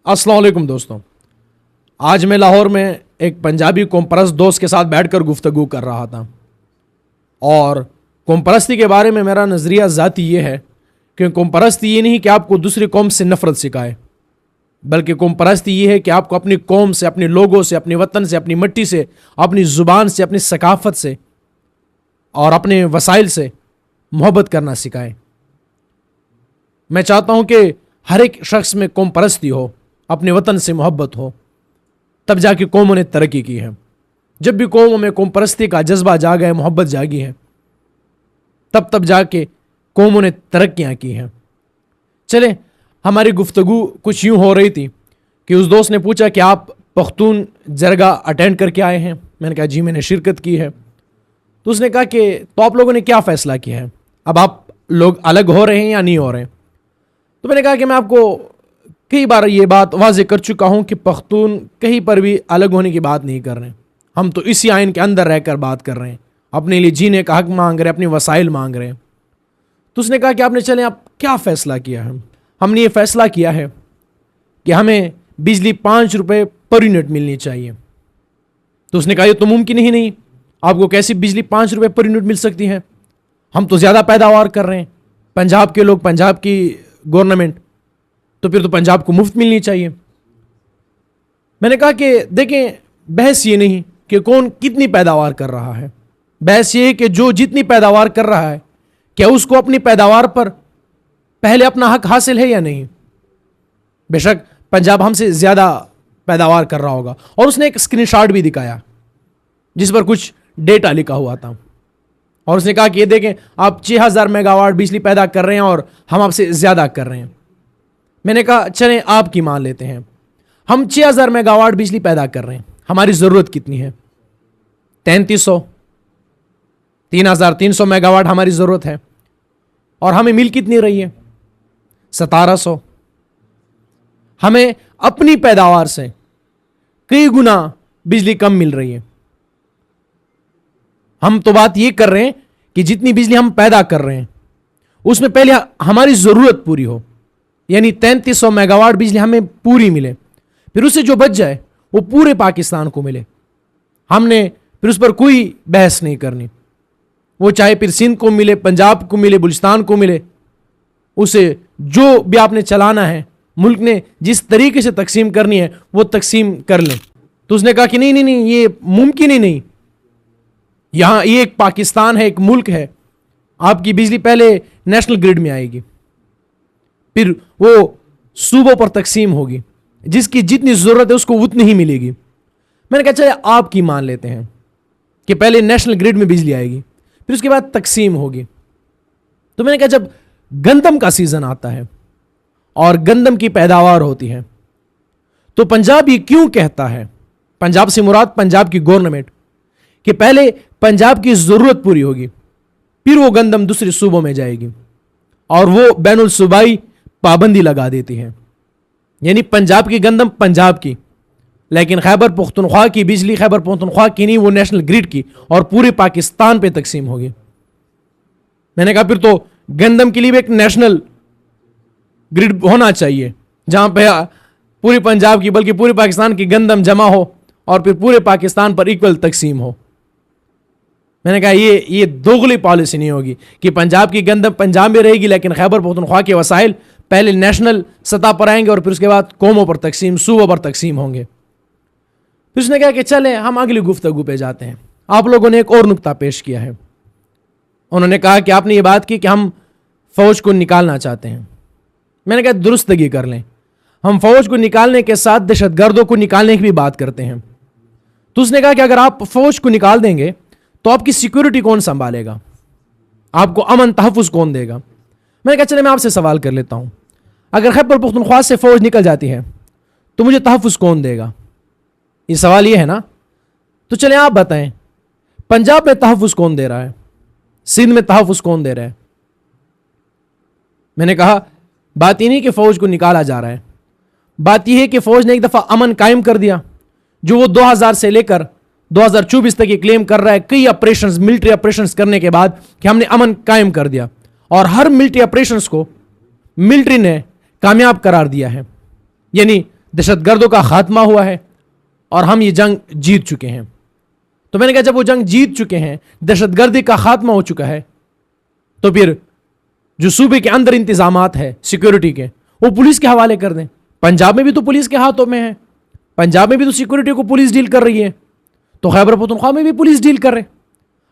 अस्सलाम वालेकुम दोस्तों। आज मैं लाहौर में एक पंजाबी कौम परस्त दोस्त के साथ बैठकर गुफ्तगू कर रहा था और कौम परस्ती के बारे में मेरा नज़रिया ज़ाती ये है कि कौम परस्ती ये नहीं कि आपको दूसरी कौम से नफ़रत सिखाए, बल्कि कौम परस्ती ये है कि आपको अपनी कौम से, अपने लोगों से, अपने वतन से, अपनी मिट्टी से, अपनी ज़ुबान से, अपनी सकाफ़त से और अपने वसाइल से मोहब्बत करना सिखाए। मैं चाहता हूँ कि हर एक शख्स में कौम परस्ती हो, अपने वतन से मोहब्बत हो, तब जाके कौमों ने तरक्की की है। जब भी कौमों में कौम परस्ती का जज्बा जागा है, मोहब्बत जागी है, तब जाके कौमों ने तरक्कियाँ की हैं। चले, हमारी गुफ्तगू कुछ यूँ हो रही थी कि उस दोस्त ने पूछा कि आप पख्तून जरगा अटेंड करके आए हैं। मैंने कहा जी मैंने शिरकत की है। तो उसने कहा कि तो आप लोगों ने क्या फ़ैसला किया है, अब आप लोग अलग हो रहे हैं या नहीं हो रहे हैं? तो मैंने कहा कि मैं आपको कई बार ये बात वाज़ेह कर चुका हूँ कि पख्तून कहीं पर भी अलग होने की बात नहीं कर रहे हैं। हम तो इसी आइन के अंदर रहकर बात कर रहे हैं, अपने लिए जीने का हक मांग रहे हैं, अपनी वसाइल मांग रहे हैं। तो उसने कहा कि आपने चले आप क्या फ़ैसला किया है? हमने ये फ़ैसला किया है कि हमें बिजली 5 रुपये पर यूनिट मिलनी चाहिए। तो उसने कहा ये तो मुमकिन ही नहीं, आपको कैसी बिजली 5 रुपये पर यूनिट मिल सकती है? हम तो ज़्यादा पैदावार कर रहे हैं, पंजाब के लोग, पंजाब की गवर्नमेंट, तो फिर तो पंजाब को मुफ्त मिलनी चाहिए। मैंने कहा कि देखें, बहस ये नहीं कि कौन कितनी पैदावार कर रहा है, बहस ये है कि जो जितनी पैदावार कर रहा है क्या उसको अपनी पैदावार पर पहले अपना हक हासिल है या नहीं। बेशक पंजाब हमसे ज़्यादा पैदावार कर रहा होगा, और उसने एक स्क्रीनशॉट भी दिखाया जिस पर कुछ डेटा लिखा हुआ था, और उसने कहा कि ये देखें आप 6000 मेगावाट बिजली पैदा कर रहे हैं और हम आपसे ज़्यादा कर रहे हैं। मैंने कहा चलें आपकी मान लेते हैं, हम 6000 मेगावाट बिजली पैदा कर रहे हैं, हमारी ज़रूरत कितनी है? 3300 मेगावाट हमारी ज़रूरत है, और हमें मिल कितनी रही है? 1700। हमें अपनी पैदावार से कई गुना बिजली कम मिल रही है। हम तो बात ये कर रहे हैं कि जितनी बिजली हम पैदा कर रहे हैं उसमें पहले हमारी ज़रूरत पूरी हो, यानी 3300 मेगावाट बिजली हमें पूरी मिले, फिर उससे जो बच जाए वो पूरे पाकिस्तान को मिले। हमने फिर उस पर कोई बहस नहीं करनी, वो चाहे फिर सिंध को मिले, पंजाब को मिले, बलूचिस्तान को मिले, उसे जो भी आपने चलाना है, मुल्क ने जिस तरीके से तकसीम करनी है वो तकसीम कर लें। तो उसने कहा कि नहीं नहीं नहीं, ये मुमकिन ही नहीं, यहाँ ये एक पाकिस्तान है, एक मुल्क है, आपकी बिजली पहले नेशनल ग्रिड में आएगी, फिर वो सूबों पर तकसीम होगी, जिसकी जितनी ज़रूरत है उसको उतनी ही मिलेगी। मैंने कहा चलिए आपकी मान लेते हैं कि पहले नेशनल ग्रिड में बिजली आएगी, फिर उसके बाद तकसीम होगी। तो मैंने कहा जब गंदम का सीज़न आता है और गंदम की पैदावार होती है तो पंजाब ये क्यों कहता है, पंजाब से मुराद पंजाब की गवर्नमेंट, कि पहले पंजाब की ज़रूरत पूरी होगी, फिर वो गंदम दूसरे सूबों में जाएगी, और वो बैनुल सूबाई पाबंदी लगा देती है। यानी पंजाब की गंदम पंजाब की, लेकिन खैबर पख्तूनख्वा की बिजली खैबर पख्तूनख्वा की नहीं, वो नेशनल ग्रिड की और पूरे पाकिस्तान पे तकसीम होगी। मैंने कहा फिर तो गंदम के लिए भी एक नेशनल ग्रिड होना चाहिए, जहां पे पूरी पंजाब की बल्कि पूरे पाकिस्तान की गंदम जमा हो और फिर पूरे पाकिस्तान पर इक्वल तकसीम हो। मैंने कहा ये दोगली पॉलिसी नहीं होगी कि पंजाब की गंदम पंजाब में रहेगी, लेकिन खैबर पख्तूनख्वा के वसाइल पहले नेशनल सतह पर आएंगे और फिर उसके बाद कौमों पर तकसीम, सूबों पर तकसीम होंगे। फिर उसने कहा कि चले हम अगली गुफ्तगू पे जाते हैं। आप लोगों ने एक और नुक्ता पेश किया है, उन्होंने कहा कि आपने ये बात की कि हम फौज को निकालना चाहते हैं। मैंने कहा दुरुस्तगी कर लें, हम फौज को निकालने के साथ दहशतगर्दों को निकालने की भी बात करते हैं। तो उसने कहा कि अगर आप फौज को निकाल देंगे तो आपकी सिक्योरिटी कौन संभालेगा, आपको अमन तहफ़्फ़ुज़ कौन देगा? मैंने कहा चले मैं आपसे सवाल कर लेता हूं, अगर खैबर पख्तूनख्वा से फौज निकल जाती है तो मुझे तहफ़्फ़ुज़ कौन देगा? ये सवाल ये है ना। तो चले आप बताएं, पंजाब में तहफ़्फ़ुज़ कौन दे रहा है, सिंध में तहफ़्फ़ुज़ कौन दे रहा है? मैंने कहा बात ये नहीं कि फौज को निकाला जा रहा है, बात यह है कि फौज ने एक दफा अमन कायम कर दिया, जो वो 2000 से लेकर 2024 तक ये क्लेम कर रहा है, कई ऑपरेशंस, मिलिट्री ऑपरेशंस करने के बाद कि हमने अमन कायम कर दिया, और हर मिलिट्री ऑपरेशंस को मिलिट्री ने कामयाब करार दिया है। यानी दहशत गर्दों का खात्मा हुआ है और हम ये जंग जीत चुके हैं। तो मैंने कहा जब वो जंग जीत चुके हैं, दहशत गर्दी का खात्मा हो चुका है, तो फिर जो सूबे के अंदर इंतजामात है सिक्योरिटी के, वो पुलिस के हवाले कर दें। पंजाब में भी तो पुलिस के हाथों में है, पंजाब में भी तो सिक्योरिटी को पुलिस डील कर रही है, तो खैबर पख्तूनख्वा में भी पुलिस डील कर रहे।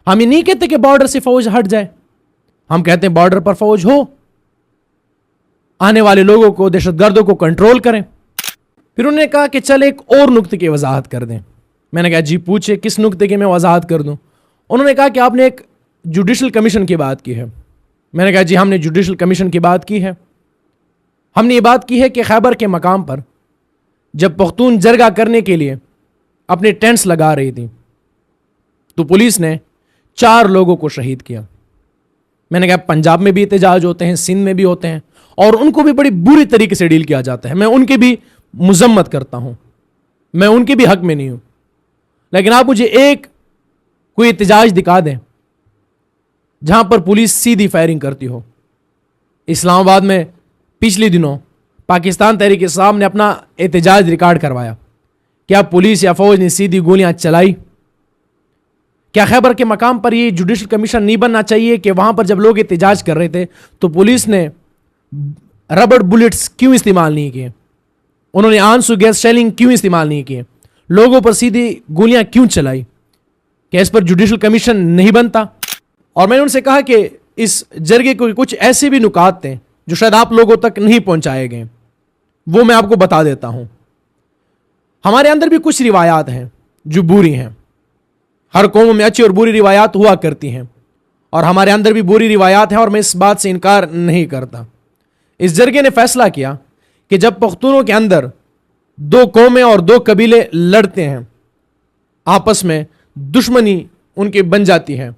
हम ये नहीं कहते कि बॉर्डर से फौज हट जाए, हम कहते हैं बॉर्डर पर फौज हो, आने वाले लोगों को, दहशतगर्दों को कंट्रोल करें। फिर उन्होंने कहा कि चल एक और नुक्ते की वजाहत कर दें। मैंने कहा जी पूछे, किस नुक्ते की मैं वजाहत कर दूं? उन्होंने कहा कि आपने एक जुडिशल कमीशन की बात की है। मैंने कहा जी हमने जुडिशल कमीशन की बात की है। हमने ये बात की है कि खैबर के मकाम पर जब पख्तून जरगा करने के लिए अपने टेंट्स लगा रही थी, तो पुलिस ने 4 लोगों को शहीद किया। मैंने कहा पंजाब में भी एहतजाज होते हैं, सिंध में भी होते हैं, और उनको भी बड़ी बुरी तरीके से डील किया जाता है। मैं उनकी भी मुजम्मत करता हूं, मैं उनके भी हक में नहीं हूं, लेकिन आप मुझे एक कोई एहतजाज दिखा दें जहां पर पुलिस सीधी फायरिंग करती हो। इस्लामाबाद में पिछले दिनों पाकिस्तान तहरीक इंसाफ ने अपना एहतजाज रिकॉर्ड करवाया। क्या पुलिस या फौज ने सीधी गोलियां चलाई? क्या खैबर के मकाम पर ये जुडिशल कमीशन नहीं बनना चाहिए कि वहां पर जब लोग एहतजाज कर रहे थे तो पुलिस ने रबड़ बुलेट्स क्यों इस्तेमाल नहीं किए? उन्होंने आंसू गैस शेलिंग क्यों इस्तेमाल नहीं किए? लोगों पर सीधी गोलियां क्यों चलाई? क्या इस पर जुडिशल कमीशन नहीं बनता? और मैंने उनसे कहा कि इस जरगे को कुछ ऐसे भी नुकात थे जो शायद आप लोगों तक नहीं पहुंचाए गए, वो मैं आपको बता देता हूं। हमारे अंदर भी कुछ रिवायात हैं जो बुरी हैं। हर कौम में अच्छी और बुरी रिवायात हुआ करती हैं, और हमारे अंदर भी बुरी रिवायात हैं, और मैं इस बात से इनकार नहीं करता। इस जरगे ने फैसला किया कि जब पख्तूनों के अंदर 2 कौमें और 2 कबीले लड़ते हैं, आपस में दुश्मनी उनकी बन जाती है,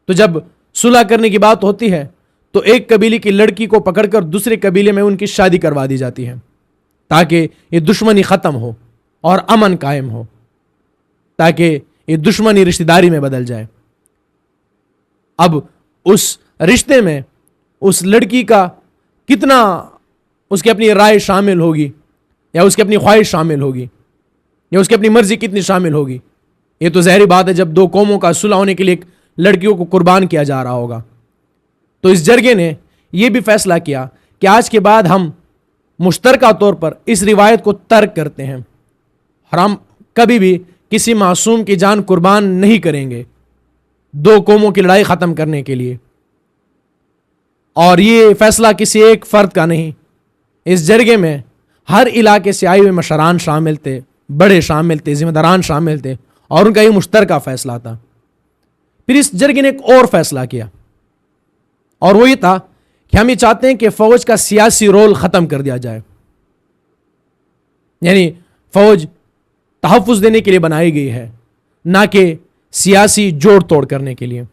तो जब सुलह करने की बात होती है तो एक कबीले की लड़की को पकड़कर दूसरे कबीले में उनकी शादी करवा दी जाती है, ताकि ये दुश्मनी ख़त्म हो और अमन कायम हो, ताकि ये दुश्मनी रिश्तेदारी में बदल जाए। अब उस रिश्ते में उस लड़की का कितना, उसकी अपनी राय शामिल होगी, या उसकी अपनी ख्वाहिश शामिल होगी, या उसकी अपनी मर्जी कितनी शामिल होगी, ये तो ज़ाहिर बात है जब 2 कौमों का सुलह होने के लिए लड़कियों को कुर्बान किया जा रहा होगा। तो इस जरगे ने यह भी फैसला किया कि आज के बाद हम मुश्तरका तौर पर इस रिवायत को तर्क करते हैं, और हम कभी भी किसी मासूम की जान कुर्बान नहीं करेंगे 2 कौमों की लड़ाई ख़त्म करने के लिए। और ये फैसला किसी एक फ़र्द का नहीं, इस जरगे में हर इलाके से आए हुए मशरान शामिल थे, बड़े शामिल थे, जिम्मेदारान शामिल थे, और उनका ये मुश्तरका फैसला था। फिर इस जरगे ने एक और फैसला किया, और वो ये था कि हम ये चाहते हैं कि फौज का सियासी रोल ख़त्म कर दिया जाए। यानी फौज तहफ़्फ़ुज़ देने के लिए बनाई गई है, ना कि सियासी जोड़ तोड़ करने के लिए।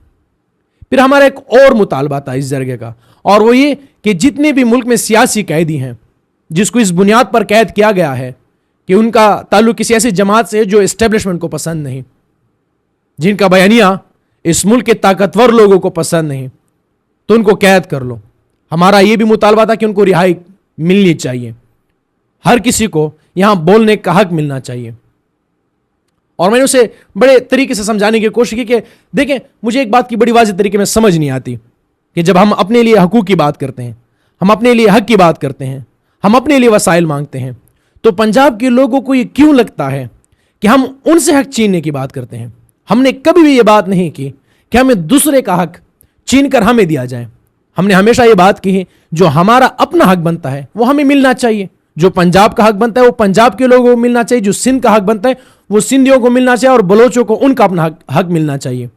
फिर हमारा एक और मुतालबा था इस जरगे का, और वो ये कि जितने भी मुल्क में सियासी कैदी हैं, जिसको इस बुनियाद पर कैद किया गया है कि उनका ताल्लुक किसी ऐसी जमात से है जो इस्टेब्लिशमेंट को पसंद नहीं, जिनका बयानिया इस मुल्क के ताकतवर लोगों को पसंद नहीं, तो उनको कैद कर लो। हमारा यह भी मुतालबा था कि उनको रिहाई मिलनी चाहिए, हर किसी को यहां बोलने का हक मिलना चाहिए। और मैंने उसे बड़े तरीके से समझाने की कोशिश की कि देखें, मुझे एक बात की बड़ी वाज़ेह तरीके में समझ नहीं आती कि जब हम अपने लिए हकूक़ की बात करते हैं, हम अपने लिए हक की बात करते हैं, हम अपने लिए वसाइल मांगते हैं, तो पंजाब के लोगों को ये क्यों लगता है कि हम उनसे हक छीनने की बात करते हैं। हमने कभी भी ये बात नहीं की कि हमें दूसरे का हक छीन कर हमें दिया जाए। हमने हमेशा ये बात की है जो हमारा अपना हक बनता है वो हमें मिलना चाहिए। जो पंजाब का हक बनता है वो पंजाब के लोगों को मिलना चाहिए, जो सिंध का हक बनता है वो सिंधियों को मिलना चाहिए, और बलोचों को उनका अपना हक मिलना चाहिए।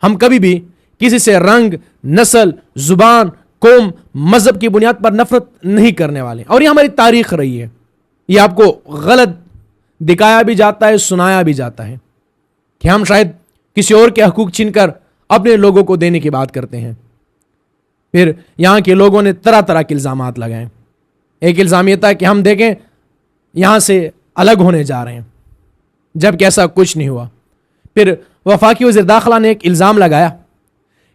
हम कभी भी किसी से रंग, नस्ल, जुबान, कौम, मजहब की बुनियाद पर नफरत नहीं करने वाले, और ये हमारी तारीख रही है। ये आपको गलत दिखाया भी जाता है, सुनाया भी जाता है कि हम शायद किसी और के हकूक छीनकर अपने लोगों को देने की बात करते हैं। फिर यहां के लोगों ने तरह तरह के इल्जामात लगाए। एक इल्जाम यह था कि हम देखें यहां से अलग होने जा रहे हैं, जबकि ऐसा कुछ नहीं हुआ। फिर वफाकी वज़ीर दाखिला ने एक इल्ज़ाम लगाया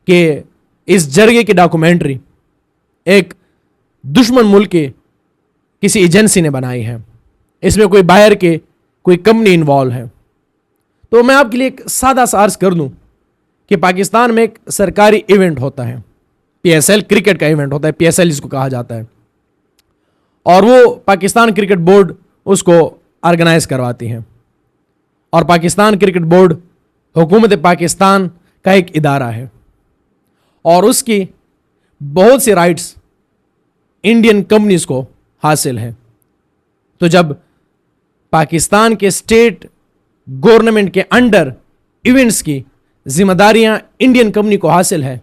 कि इस जरगे की डॉक्यूमेंट्री एक दुश्मन मुल्क کسی ایجنسی نے بنائی ہے, اس میں کوئی باہر کے کوئی کمپنی انوالو ہے. تو میں آپ کے لیے ایک سادہ سا عرض کر دوں کہ پاکستان میں ایک سرکاری ایونٹ ہوتا ہے, پی ایس ایل, کرکٹ کا ایونٹ ہوتا ہے, پی ایس ایل جس کو کہا جاتا ہے, اور وہ پاکستان کرکٹ بورڈ اس کو آرگنائز کرواتی ہے. اور پاکستان کرکٹ بورڈ حکومت پاکستان کا ایک ادارہ ہے, اور اس کی بہت سی رائٹس انڈین کمپنیز کو حاصل ہے. تو جب پاکستان کے اسٹیٹ گورنمنٹ کے انڈر ایونٹس کی ذمہ داریاں انڈین کمپنی کو حاصل ہے,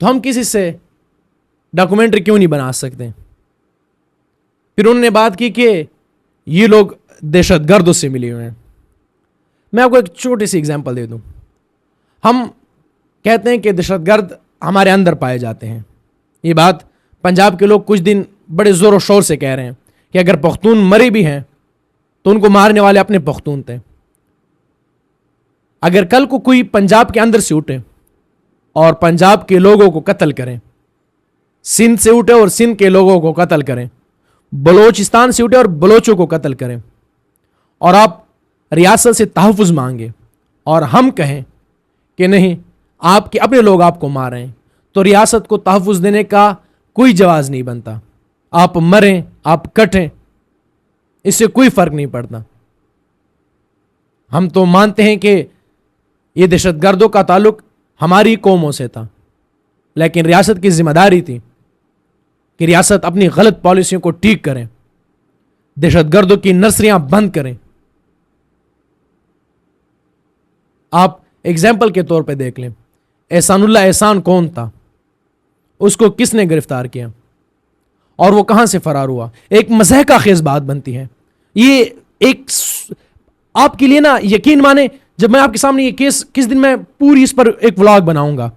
تو ہم کسی سے ڈاکومنٹری کیوں نہیں بنا سکتے؟ پھر انہوں نے بات کی کہ یہ لوگ دہشت گردوں سے ملے ہوئے ہیں. میں آپ کو ایک چھوٹی سی اگزامپل دے دوں. ہم کہتے ہیں کہ دہشت گرد ہمارے اندر پائے جاتے ہیں. یہ بات پنجاب کے لوگ کچھ دن بڑے زور و شور سے کہہ رہے ہیں کہ اگر پختون مرے بھی ہیں تو ان کو مارنے والے اپنے پختون تھے. اگر کل کو کوئی پنجاب کے اندر سے اٹھے اور پنجاب کے لوگوں کو قتل کریں, سندھ سے اٹھے اور سندھ کے لوگوں کو قتل کریں, بلوچستان سے اٹھے اور بلوچوں کو قتل کریں, اور آپ ریاست سے تحفظ مانگے اور ہم کہیں کہ نہیں آپ کے اپنے لوگ آپ کو مار رہے ہیں, تو ریاست کو تحفظ دینے کا کوئی جواز نہیں بنتا. آپ مریں, آپ کٹیں, اس سے کوئی فرق نہیں پڑتا. ہم تو مانتے ہیں کہ یہ دہشت گردوں کا تعلق ہماری قوموں سے تھا, لیکن ریاست کی ذمہ داری تھی کہ ریاست اپنی غلط پالیسیوں کو ٹھیک کریں, دہشت گردوں کی نرسریاں بند کریں. آپ ایگزامپل کے طور پہ دیکھ لیں, احسان اللہ احسان کون تھا, اس کو کس نے گرفتار کیا اور وہ کہاں سے فرار ہوا؟ ایک مضحکہ خیز بات بنتی ہے. یہ ایک آپ کے لیے نا یقین مانے, جب میں آپ کے سامنے یہ کیس کس دن میں پوری اس پر ایک ولاگ بناؤں گا,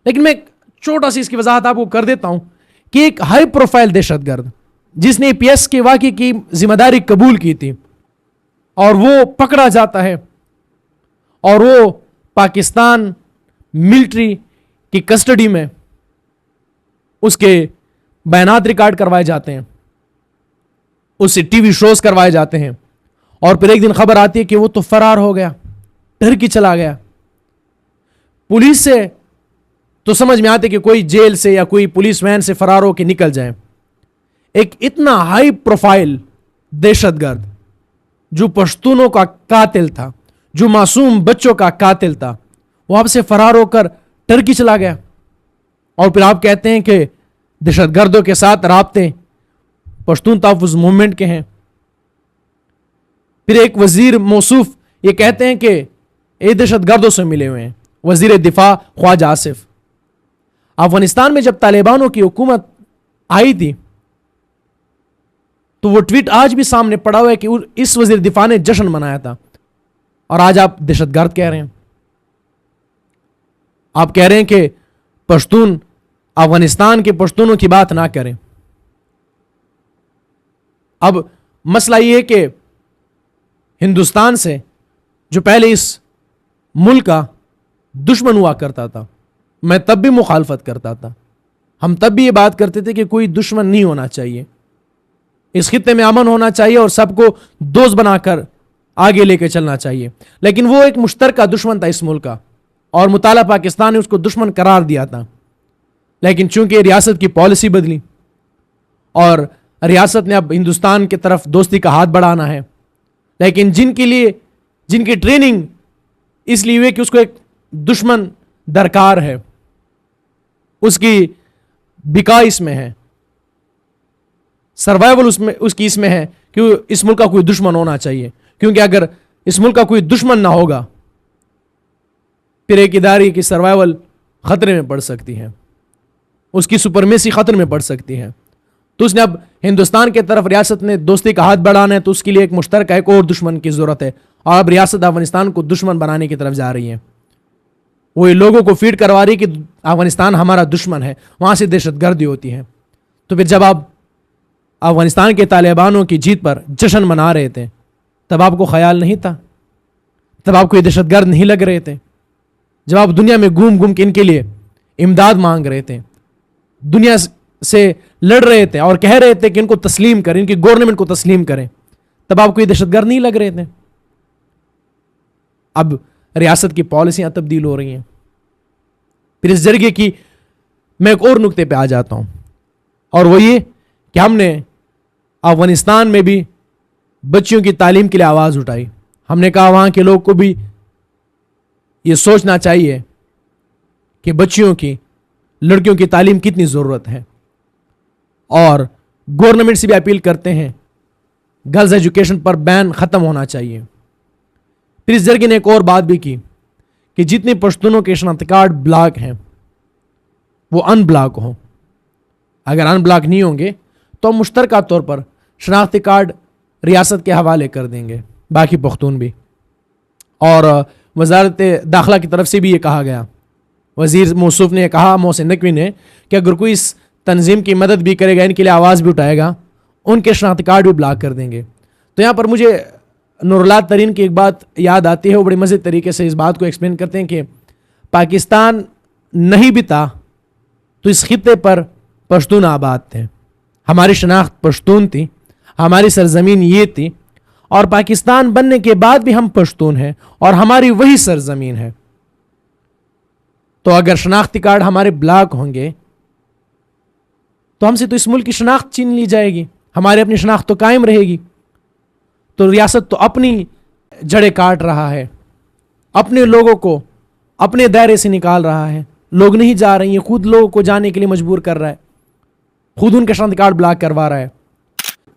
لیکن میں ایک چھوٹا سی اس کی وضاحت آپ کو کر دیتا ہوں کہ ایک ہائی پروفائل دہشت گرد جس نے پی ایس کے واقعے کی ذمہ داری قبول کی تھی اور وہ پکڑا جاتا ہے اور وہ پاکستان ملٹری کی کسٹڈی میں اس کے بیانات ریکارڈ کروائے جاتے ہیں, اس سے ٹی وی شوز کروائے جاتے ہیں, اور پھر ایک دن خبر آتی ہے کہ وہ تو فرار ہو گیا, ٹرکی چلا گیا. پولیس سے تو سمجھ میں آتے کہ کوئی جیل سے یا کوئی پولیس وین سے فرار ہو کے نکل جائے. ایک اتنا ہائی پروفائل دہشت گرد جو پشتونوں کا قاتل تھا, جو معصوم بچوں کا قاتل تھا, وہ آپ سے فرار ہو کر ٹرکی چلا گیا. اور پھر آپ کہتے ہیں کہ دہشت گردوں کے ساتھ رابطے پشتون تحفظ موومنٹ کے ہیں. پھر ایک وزیر موصوف یہ کہتے ہیں کہ یہ دہشت گردوں سے ملے ہوئے ہیں, وزیر دفاع خواجہ آصف. افغانستان میں جب طالبانوں کی حکومت آئی تھی تو وہ ٹویٹ آج بھی سامنے پڑا ہوا ہے کہ اس وزیر دفاع نے جشن منایا تھا, اور آج آپ دہشت گرد کہہ رہے ہیں. آپ کہہ رہے ہیں کہ پشتون افغانستان کے پشتونوں کی بات نہ کریں. اب مسئلہ یہ ہے کہ ہندوستان سے جو پہلے اس ملک کا دشمن ہوا کرتا تھا, میں تب بھی مخالفت کرتا تھا, ہم تب بھی یہ بات کرتے تھے کہ کوئی دشمن نہیں ہونا چاہیے, اس خطے میں امن ہونا چاہیے اور سب کو دوست بنا کر آگے لے کے چلنا چاہیے. لیکن وہ ایک مشترکہ دشمن تھا اس ملک کا, اور مطالعہ پاکستان نے اس کو دشمن قرار دیا تھا. لیکن چونکہ ریاست کی پالیسی بدلی اور ریاست نے اب ہندوستان کی طرف دوستی کا ہاتھ بڑھانا ہے, لیکن جن کی ٹریننگ اس لیے ہوئے کہ اس کو ایک دشمن درکار ہے, اس کی بقا اس میں ہے, سروائیول اس کی اس میں ہے کہ اس ملک کا کوئی دشمن ہونا چاہیے, کیونکہ اگر اس ملک کا کوئی دشمن نہ ہوگا پھر ایک ادارے کی سروائیول خطرے میں پڑ سکتی ہے, اس کی سپرمیسی خطرے میں پڑ سکتی ہے. تو اس نے اب ہندوستان کی طرف ریاست نے دوستی کا ہاتھ بڑھانا ہے, تو اس کے لیے ایک مشترکہ ایک اور دشمن کی ضرورت ہے, اور اب ریاست افغانستان کو دشمن بنانے کی طرف جا رہی ہے. وہ لوگوں کو فیڈ کروا رہی کہ افغانستان ہمارا دشمن ہے, وہاں سے دہشت گردی ہوتی ہے. تو پھر جب آپ افغانستان کے طالبانوں کی جیت پر جشن منا رہے تھے تب آپ کو خیال نہیں تھا, تب آپ کو یہ دہشت گرد نہیں لگ رہے تھے, جب آپ دنیا میں گھوم گھوم کے ان کے لیے امداد مانگ رہے تھے, دنیا سے लड़ रहे थे और कह रहे थे कि इनको तस्लीम करें, इनकी गवर्नमेंट को तस्लीम करें, तब आपको ये दहशतगर्द नहीं लग रहे थे। अब रियासत की पॉलिसियां तब्दील हो रही हैं। फिर इस जरिए की मैं एक और नुक्ते पे आ जाता हूं, और वो ये कि हमने अफगानिस्तान में भी बच्चियों की तालीम के लिए आवाज़ उठाई। हमने कहा वहाँ के लोग को भी ये सोचना चाहिए कि बच्चियों की, लड़कियों की तालीम कितनी ज़रूरत है, और गवर्नमेंट से भी अपील करते हैं गर्ल्स एजुकेशन पर बैन ख़त्म होना चाहिए। फिर इस जरिए ने एक और बात भी की कि जितने पश्तूनों के शनाख्ती कार्ड ब्लॉक हैं वो अनब्लॉक हों। अगर अनब्लॉक नहीं होंगे तो हम मुश्तरका तौर पर शनाख्ती कार्ड रियासत के हवाले कर देंगे, बाकी पख्तून भी। और वजारत दाखिला की तरफ से भी ये कहा गया, वज़ीर मौसूफ ने कहा, मोहसिन नकवी ने, कि अगर कोई इस तंजीम की मदद भी करेगा, इनके लिए आवाज़ भी उठाएगा, उनके शनाख्ती कार्ड भी ब्लॉक कर देंगे। तो यहाँ पर मुझे नूरुल्लाह तरीन की एक बात याद आती है। वो बड़े मज़े तरीके से इस बात को एक्सप्लेन करते हैं कि पाकिस्तान नहीं भी था तो इस खित्ते पर पश्तून आबाद थे, हमारी शनाख्त पश्तून थी, हमारी सरजमीन ये थी, और पाकिस्तान बनने के बाद भी हम पश्तून हैं और हमारी वही सरजमीन है। तो अगर शनाख्ती कार्ड हमारे ब्लॉक होंगे तो हमसे तो इस मुल्क की शनाख्त छीन ली जाएगी, हमारी अपनी शनाख्त तो कायम रहेगी। तो रियासत तो अपनी जड़ें काट रहा है, अपने लोगों को अपने दायरे से निकाल रहा है। लोग नहीं जा रही हैं, खुद लोगों को जाने के लिए मजबूर कर रहा है, खुद उनके शनाख्ती कार्ड ब्लॉक करवा रहा है।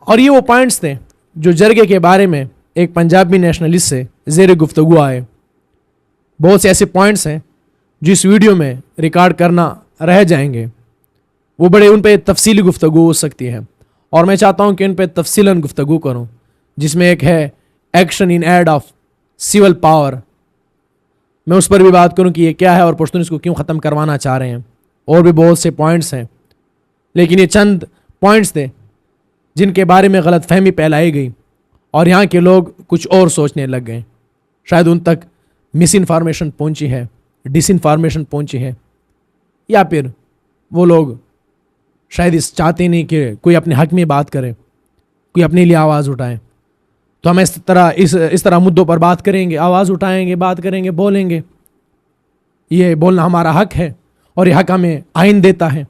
और ये वो पॉइंट्स थे जो जरगे के बारे में एक पंजाबी नेशनलिस्ट से ज़ेर गुफ्तगू आए। बहुत से ऐसे पॉइंट्स हैं जो इस वीडियो में रिकॉर्ड करना रह जाएंगे, वो बड़े उन पर तफसीली गुफ्तगू हो सकती है, और मैं चाहता हूँ कि उन पर तफसीलन गुफ्तगू करूँ, जिसमें एक है action in aid of civil power. मैं उस पर भी बात करूँ कि ये क्या है और पश्तून इसको क्यों ख़त्म करवाना चाह रहे हैं। और भी बहुत से पॉइंट्स हैं, लेकिन ये चंद पॉइंट्स थे जिनके बारे में गलत फहमी फैलाई गई और यहाँ के लोग कुछ और सोचने लग गए। शायद उन तक मिस इन्फॉर्मेशन पहुँची है, डिस इन्फॉर्मेशन पहुँची है, या फिर वो लोग शायद इस चाहते नहीं कि कोई अपने हक में बात करे, कोई अपने लिए आवाज़ उठाए। तो हम इस तरह मुद्दों पर बात करेंगे, आवाज़ उठाएंगे, बात करेंगे, बोलेंगे। ये बोलना हमारा हक है और ये हक हमें आइन देता है।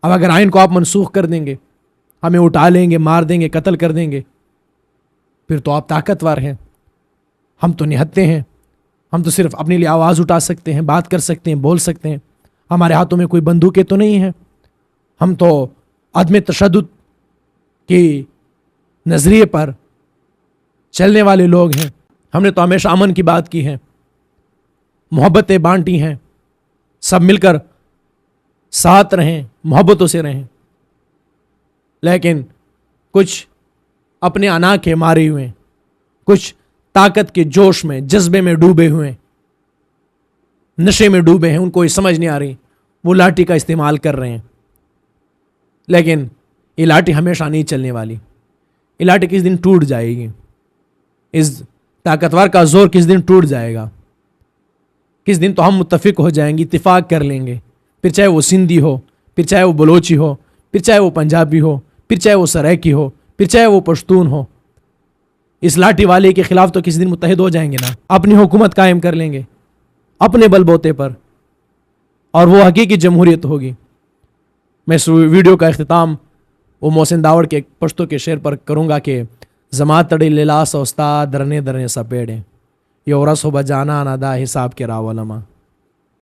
अब अगर आइन को आप मनसूख कर देंगे, हमें उठा लेंगे, मार देंगे, कत्ल कर देंगे, फिर तो आप ताकतवर हैं, हम तो निहत्ते हैं। हम तो सिर्फ अपने लिए आवाज़ उठा सकते हैं, बात कर सकते हैं, बोल सकते हैं। हमारे हाथों में कोई बंदूकें तो नहीं हैं। हम तो अदम तशद्दुद के नज़रिए पर चलने वाले लोग हैं। हमने तो हमेशा अमन की बात की है, मोहब्बतें बांटी हैं, सब मिलकर साथ रहें, मोहब्बतों से रहें। लेकिन कुछ अपने अना के मारे हुए, कुछ ताकत के जोश में, जज्बे में डूबे हुए, नशे में डूबे हैं, उनको ये समझ नहीं आ रही, वो लाठी का इस्तेमाल कर रहे हैं। लेकिन ये लाठी हमेशा नहीं चलने वाली, ये लाठी किस दिन टूट जाएगी। इस ताकतवर का जोर किस दिन टूट जाएगा, किस दिन तो हम मुत्तफिक हो जाएंगे, इत्तिफाक कर लेंगे। फिर चाहे वो सिंधी हो, फिर चाहे वो बलोची हो, फिर चाहे वो पंजाबी हो, फिर चाहे वो सराइकी हो, फिर चाहे वो पश्तून हो। इस लाठी वाले के खिलाफ तो किसी दिन मुत्तहिद हो जाएंगे ना, अपनी हुकूमत कायम कर लेंगे अपने बलबोते पर, और वो हकीकी जमहूरियत होगी। मैं इस वीडियो का इख्तिताम वो मोहसिन दावड़ के पश्तो के शेर पर करूँगा कि जमा तड़े लेला सौस्ता दरने दरने सपेड़े, ये औरस हो बजाना नादा हिसाब के रावलमा।